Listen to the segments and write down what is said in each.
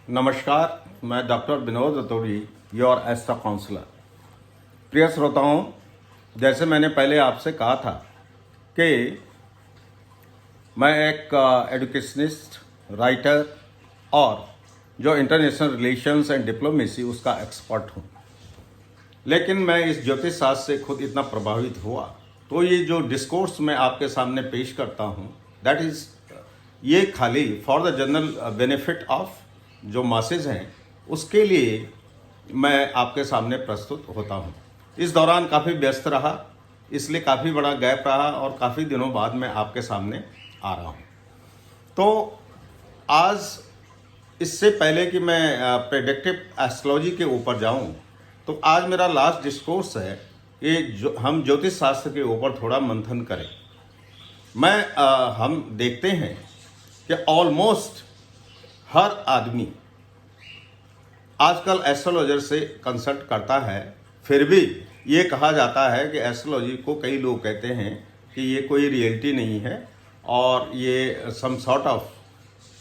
नमस्कार, मैं doctor Vinod Ratauri, your astro counsellor. प्रिय श्रोताओं, जैसे मैंने पहले आपसे कहा था कि मैं एक एजुकेशनिस्ट, राइटर और जो इंटरनेशनल रिलेशंस एंड डिप्लोमेसी उसका एक्सपर्ट हूँ। लेकिन मैं इस ज्योतिष शास्त्र से खुद इतना प्रभावित हुआ, तो ये जो डिस्कोर्स मैं आपके सामने पेश करता हूँ, दैट इज़ ये खाली for the general benefit of जो मासेज हैं, उसके लिए मैं आपके सामने प्रस्तुत होता हूँ। इस दौरान काफ़ी व्यस्त रहा, इसलिए काफ़ी बड़ा गैप रहा और काफ़ी दिनों बाद मैं आपके सामने आ रहा हूँ। तो आज इससे पहले कि मैं प्रेडिक्टिव एस्ट्रोलॉजी के ऊपर जाऊँ, तो आज मेरा लास्ट डिस्कोर्स है कि हम ज्योतिष शास्त्र के ऊपर थोड़ा मंथन करें। हम देखते हैं कि ऑलमोस्ट हर आदमी आजकल एस्ट्रोलॉजर से कंसल्ट करता है। फिर भी ये कहा जाता है कि एस्ट्रोलॉजी को कई लोग कहते हैं कि ये कोई रियलिटी नहीं है और ये सम सॉर्ट ऑफ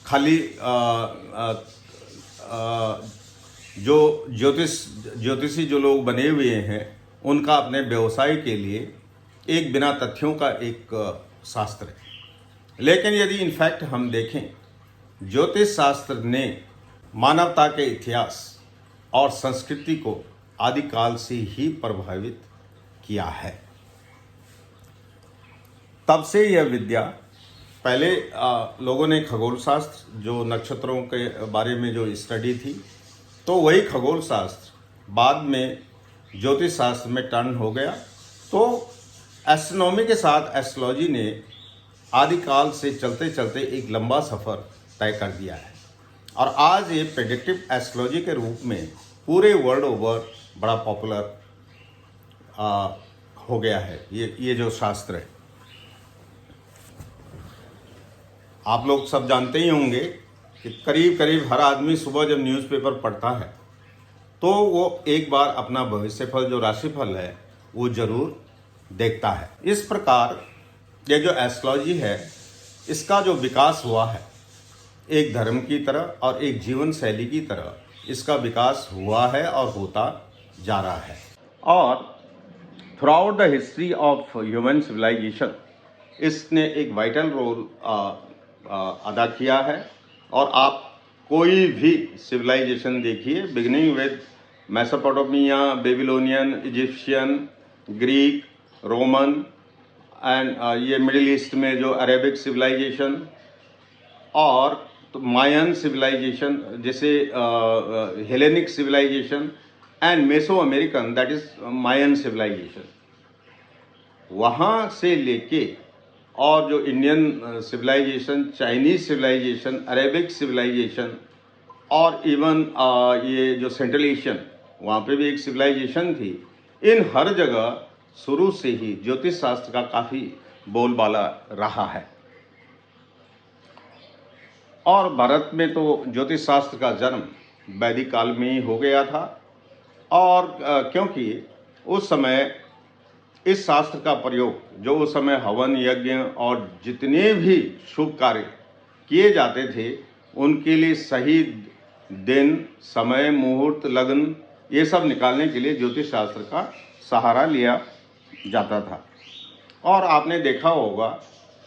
खाली जो ज्योतिषी जो लोग बने हुए हैं, उनका अपने व्यवसाय के लिए एक बिना तथ्यों का एक शास्त्र है। लेकिन यदि इनफैक्ट हम देखें, ज्योतिष शास्त्र ने मानवता के इतिहास और संस्कृति को आदिकाल से ही प्रभावित किया है। तब से यह विद्या, पहले लोगों ने खगोल शास्त्र, जो नक्षत्रों के बारे में जो स्टडी थी, तो वही खगोल शास्त्र बाद में ज्योतिष शास्त्र में टर्न हो गया। तो एस्ट्रोनॉमी के साथ एस्ट्रोलॉजी ने आदिकाल से चलते चलते एक लंबा सफ़र तय कर दिया है और आज ये प्रेडिक्टिव एस्ट्रोलॉजी के रूप में पूरे वर्ल्ड ओवर बड़ा पॉपुलर हो गया है। ये जो शास्त्र है, आप लोग सब जानते ही होंगे कि करीब करीब हर आदमी सुबह जब न्यूज़पेपर पढ़ता है तो वो एक बार अपना भविष्यफल, जो राशिफल है, वो जरूर देखता है। इस प्रकार ये जो एस्ट्रोलॉजी है, इसका जो विकास हुआ है, एक धर्म की तरह और एक जीवन शैली की तरह इसका विकास हुआ है और होता जा रहा है। और through the history of human civilisation इसने एक वाइटल रोल अदा किया है। और आप कोई भी सिविलाइजेशन देखिए, beginning with Mesopotamia, Babylonian, Egyptian, Greek, Roman and ये मिडिल ईस्ट में जो अरेबिक सिविलाइजेशन और तो मायन सिविलाइजेशन, जैसे Hellenic civilisation and Meso American, that is Mayan civilisation, वहाँ से लेके और जो Indian civilisation, Chinese civilisation, Arabic civilisation और इवन ये जो सेंट्रल एशियन, वहाँ पे भी एक सिविलाइजेशन थी। इन हर जगह शुरू से ही ज्योतिष शास्त्र का काफ़ी बोलबाला रहा है। और भारत में तो ज्योतिष शास्त्र का जन्म वैदिक काल में ही हो गया था। और क्योंकि उस समय इस शास्त्र का प्रयोग, जो उस समय हवन यज्ञ और जितने भी शुभ कार्य किए जाते थे, उनके लिए सही दिन, समय, मुहूर्त, लग्न, ये सब निकालने के लिए ज्योतिष शास्त्र का सहारा लिया जाता था। और आपने देखा होगा,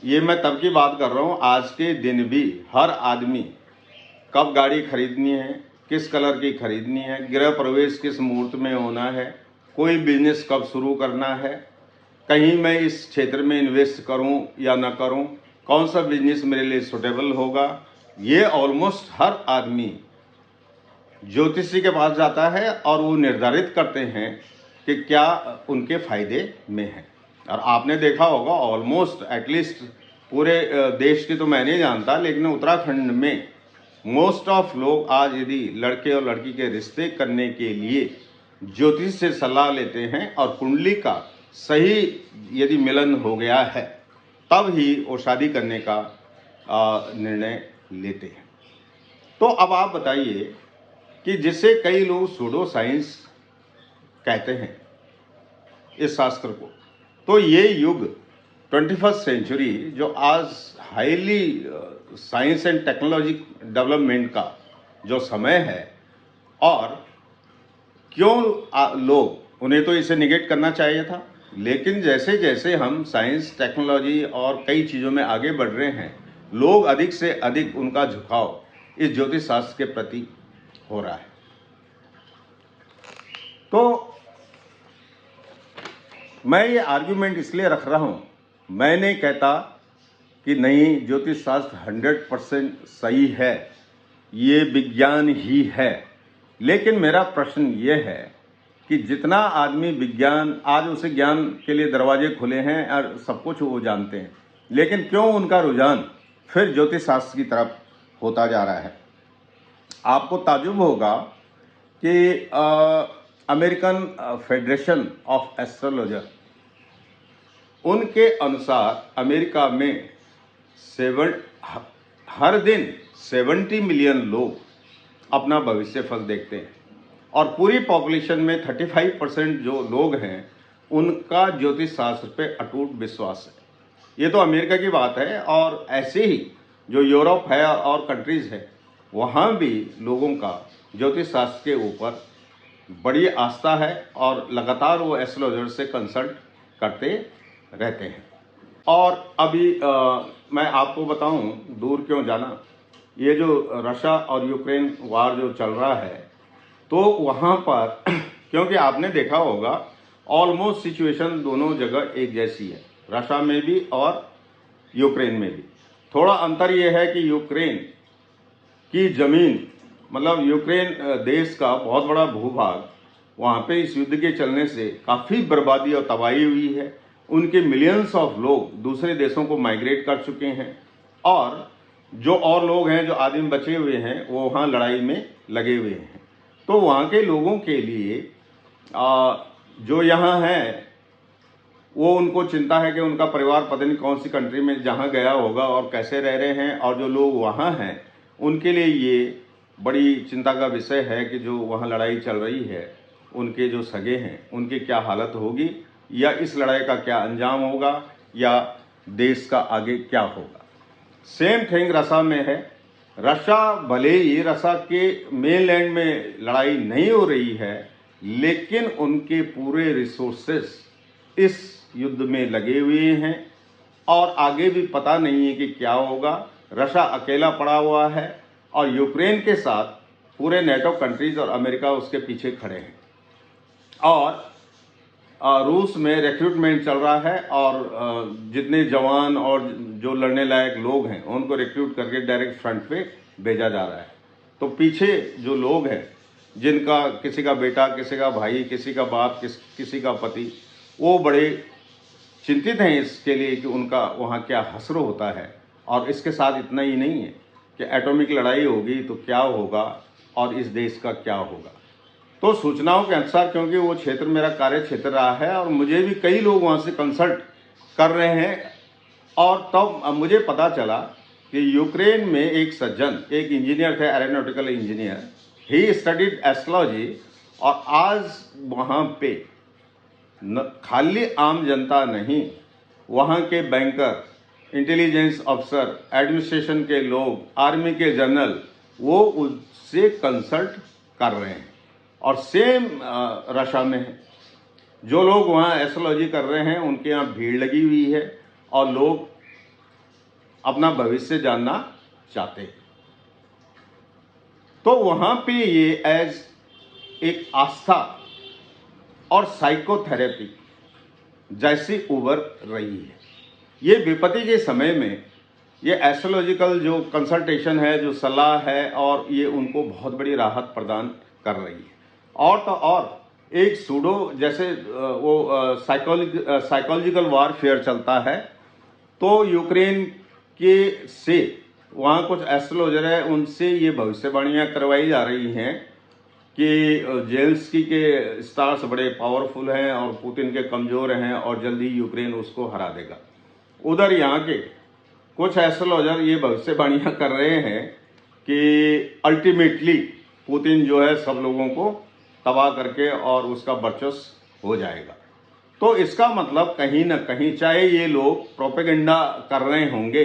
ये मैं तब की बात कर रहा हूँ, आज के दिन भी हर आदमी कब गाड़ी खरीदनी है, किस कलर की खरीदनी है, गृह प्रवेश किस मुहूर्त में होना है, कोई बिजनेस कब शुरू करना है, कहीं मैं इस क्षेत्र में इन्वेस्ट करूं या ना करूं, कौन सा बिजनेस मेरे लिए सुटेबल होगा, ये ऑलमोस्ट हर आदमी ज्योतिषी के पास जाता है और वो निर्धारित करते हैं कि क्या उनके फायदे में है। और आपने देखा होगा, ऑलमोस्ट एटलीस्ट पूरे देश की तो मैं नहीं जानता, लेकिन उत्तराखंड में मोस्ट ऑफ लोग आज यदि लड़के और लड़की के रिश्ते करने के लिए ज्योतिष से सलाह लेते हैं और कुंडली का सही यदि मिलन हो गया है, तब ही वो शादी करने का निर्णय लेते हैं। तो अब आप बताइए कि जिसे कई लोग सूडो साइंस कहते हैं इस शास्त्र को, तो ये युग 21st सेंचुरी, जो आज highly science and technology development का जो समय है, और क्यों लोग, उन्हें तो इसे निगेट करना चाहिए था, लेकिन जैसे जैसे हम साइंस, टेक्नोलॉजी और कई चीज़ों में आगे बढ़ रहे हैं, लोग अधिक से अधिक उनका झुकाव इस ज्योतिष शास्त्र के प्रति हो रहा है। तो मैं ये आर्ग्यूमेंट इसलिए रख रहा हूँ, मैं नहीं कहता कि नहीं ज्योतिष शास्त्र 100% सही है, ये विज्ञान ही है, लेकिन मेरा प्रश्न ये है कि जितना आदमी विज्ञान, आज उसे ज्ञान के लिए दरवाजे खुले हैं और सब कुछ वो जानते हैं, लेकिन क्यों उनका रुझान फिर ज्योतिष शास्त्र की तरफ होता जा रहा है। आपको ताज्जुब होगा कि अमेरिकन फेडरेशन ऑफ एस्ट्रोलॉजर, उनके अनुसार अमेरिका में हर दिन 70 मिलियन लोग अपना भविष्य फल देखते हैं, और पूरी पॉपुलेशन में 35% जो लोग हैं उनका ज्योतिष शास्त्र पे अटूट विश्वास है। ये तो अमेरिका की बात है, और ऐसे ही जो यूरोप है और कंट्रीज़ है, वहाँ भी लोगों का ज्योतिष शास्त्र के ऊपर बड़ी आस्था है, और लगातार वो एस्ट्रोलॉजर से कंसल्ट करते रहते हैं। और अभी मैं आपको बताऊं, दूर क्यों जाना, ये जो रशिया और यूक्रेन वार जो चल रहा है, तो वहाँ पर क्योंकि आपने देखा होगा ऑलमोस्ट सिचुएशन दोनों जगह एक जैसी है, रशिया में भी और यूक्रेन में भी। थोड़ा अंतर ये है कि यूक्रेन की ज़मीन, मतलब यूक्रेन देश का बहुत बड़ा भूभाग, वहाँ पे इस युद्ध के चलने से काफ़ी बर्बादी और तबाही हुई है। उनके मिलियंस ऑफ लोग दूसरे देशों को माइग्रेट कर चुके हैं, और जो और लोग हैं, जो आदिम बचे हुए हैं, वो वहाँ लड़ाई में लगे हुए हैं। तो वहाँ के लोगों के लिए जो यहाँ हैं, वो उनको चिंता है कि उनका परिवार पता नहीं कौन सी कंट्री में जहाँ गया होगा और कैसे रह रहे हैं, और जो लोग वहाँ हैं उनके लिए ये बड़ी चिंता का विषय है कि जो वहाँ लड़ाई चल रही है, उनके जो सगे हैं उनकी क्या हालत होगी, या इस लड़ाई का क्या अंजाम होगा, या देश का आगे क्या होगा। सेम थिंग रशिया में है। रशिया, भले ही रशिया के मेनलैंड में लड़ाई नहीं हो रही है, लेकिन उनके पूरे रिसोर्सेस इस युद्ध में लगे हुए हैं, और आगे भी पता नहीं है कि क्या होगा। रशिया अकेला पड़ा हुआ है, और यूक्रेन के साथ पूरे नेटो कंट्रीज और अमेरिका उसके पीछे खड़े हैं, और रूस में रिक्रूटमेंट चल रहा है, और जितने जवान और जो लड़ने लायक लोग हैं उनको रिक्रूट करके डायरेक्ट फ्रंट पे भेजा जा रहा है। तो पीछे जो लोग हैं, जिनका किसी का बेटा, किसी का भाई, किसी का बाप, किसी का पति, वो बड़े चिंतित हैं इसके लिए कि उनका वहाँ क्या हश्र होता है। और इसके साथ इतना ही नहीं है कि एटॉमिक लड़ाई होगी तो क्या होगा, और इस देश का क्या होगा। तो सूचनाओं के अनुसार, क्योंकि वो क्षेत्र मेरा कार्य क्षेत्र रहा है, और मुझे भी कई लोग वहाँ से कंसल्ट कर रहे हैं, और तब मुझे पता चला कि यूक्रेन में एक सज्जन, एक इंजीनियर थे, aeronautical engineer, he studied astrology, और आज वहाँ पे खाली आम जनता नहीं, वहाँ के बैंकर, इंटेलिजेंस अफसर, एडमिनिस्ट्रेशन के लोग, आर्मी के जनरल, वो उससे कंसल्ट कर रहे हैं। और सेम रशिया में है, जो लोग वहाँ एस्ट्रोलॉजी कर रहे हैं उनके यहाँ भीड़ लगी हुई है, और लोग अपना भविष्य जानना चाहते हैं। तो वहाँ पे ये एज एक आस्था और साइकोथेरेपी जैसी उभर रही है। ये विपत्ति के समय में ये एस्ट्रोलॉजिकल जो कंसल्टेशन है, जो सलाह है, और ये उनको बहुत बड़ी राहत प्रदान कर रही है। और तो और एक सूडो, जैसे वो साइकोलॉजिकल वारफेयर चलता है, तो यूक्रेन के से वहाँ कुछ एस्ट्रोलॉजर है, उनसे ये भविष्यवाणियाँ करवाई जा रही हैं कि जेलेंस्की के स्टार्स बड़े पावरफुल हैं और पुतिन के कमज़ोर हैं, और जल्दी यूक्रेन उसको हरा देगा। उधर यहाँ के कुछ एस्ट्रोलॉजर ये भविष्यवाणियाँ कर रहे हैं कि अल्टीमेटली पुतिन जो है सब लोगों को तबाह करके और उसका वर्चस्व हो जाएगा। तो इसका मतलब कहीं ना कहीं, चाहे ये लोग प्रोपेगेंडा कर रहे होंगे,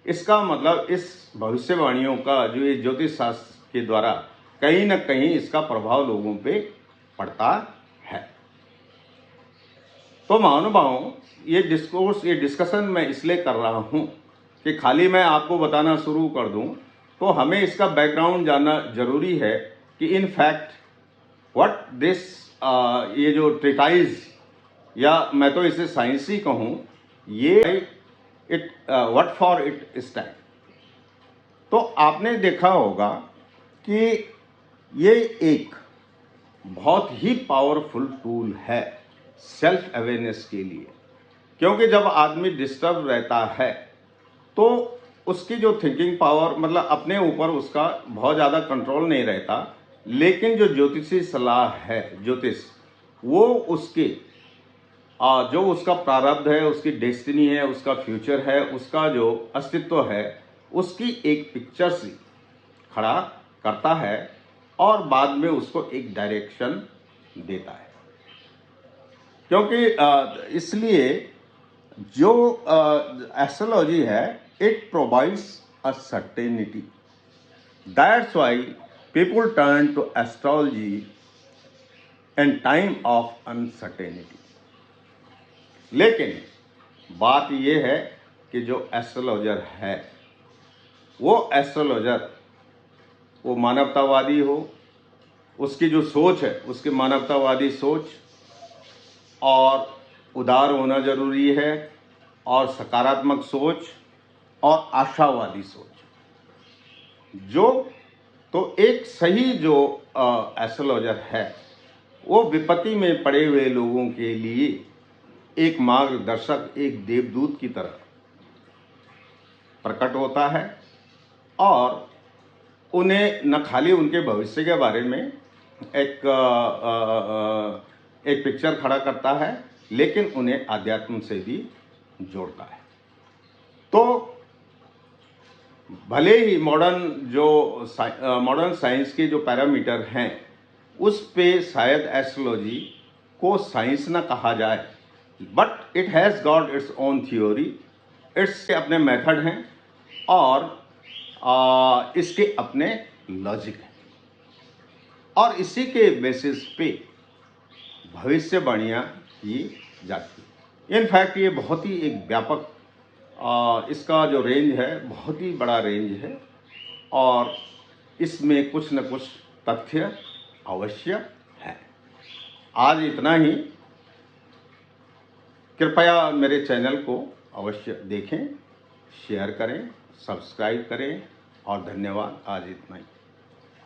इसका मतलब इस भविष्यवाणियों का, जो ये ज्योतिष शास्त्र के द्वारा कहीं न कहीं इसका प्रभाव लोगों पे पड़ता है। तो महानुभावों, ये डिस्कशन मैं इसलिए कर रहा हूँ कि खाली मैं आपको बताना शुरू कर दूँ तो हमें इसका बैकग्राउंड जानना जरूरी है कि इन फैक्ट व्हाट दिस, ये जो ट्रीटाइज या मैं तो इसे साइंस ही कहूँ, ये it what for it stand. तो आपने देखा होगा कि ये एक बहुत ही पावरफुल टूल है सेल्फ अवेयरनेस के लिए, क्योंकि जब आदमी डिस्टर्ब रहता है तो उसकी जो थिंकिंग पावर, मतलब अपने ऊपर उसका बहुत ज़्यादा कंट्रोल नहीं रहता। लेकिन जो ज्योतिषी सलाह है, ज्योतिष, वो उसके जो उसका प्रारब्ध है, उसकी डेस्टिनी है, उसका फ्यूचर है, उसका जो अस्तित्व है, उसकी एक पिक्चर से खड़ा करता है और बाद में उसको एक डायरेक्शन देता है। क्योंकि इसलिए जो एस्ट्रोलॉजी है, it provides a certainty. That's why people turn to astrology in time of uncertainty. लेकिन बात यह है कि जो एस्ट्रोलॉजर है, वो एस्ट्रोलॉजर वो मानवतावादी हो, उसकी जो सोच है उसकी मानवतावादी सोच और उदार होना जरूरी है, और सकारात्मक सोच और आशावादी सोच। जो तो एक सही जो एस्ट्रोलॉजर है वो विपत्ति में पड़े हुए लोगों के लिए एक मार्गदर्शक, एक देवदूत की तरह प्रकट होता है और उन्हें न खाली उनके भविष्य के बारे में एक पिक्चर खड़ा करता है, लेकिन उन्हें आध्यात्म से भी जोड़ता है। तो भले ही मॉडर्न साइंस के जो पैरामीटर हैं उस पे शायद एस्ट्रोलॉजी को साइंस ना कहा जाए, but it has got its own theory, इसके अपने मेथड हैं और इसके अपने लॉजिक हैं, और इसी के बेसिस पे भविष्यवाणियाँ की जाती है। इनफैक्ट ये बहुत ही एक व्यापक, इसका जो रेंज है बहुत ही बड़ा रेंज है, और इसमें कुछ न कुछ तथ्य अवश्य है। आज इतना ही। कृपया मेरे चैनल को अवश्य देखें, शेयर करें, सब्सक्राइब करें, और धन्यवाद। आज इतना ही।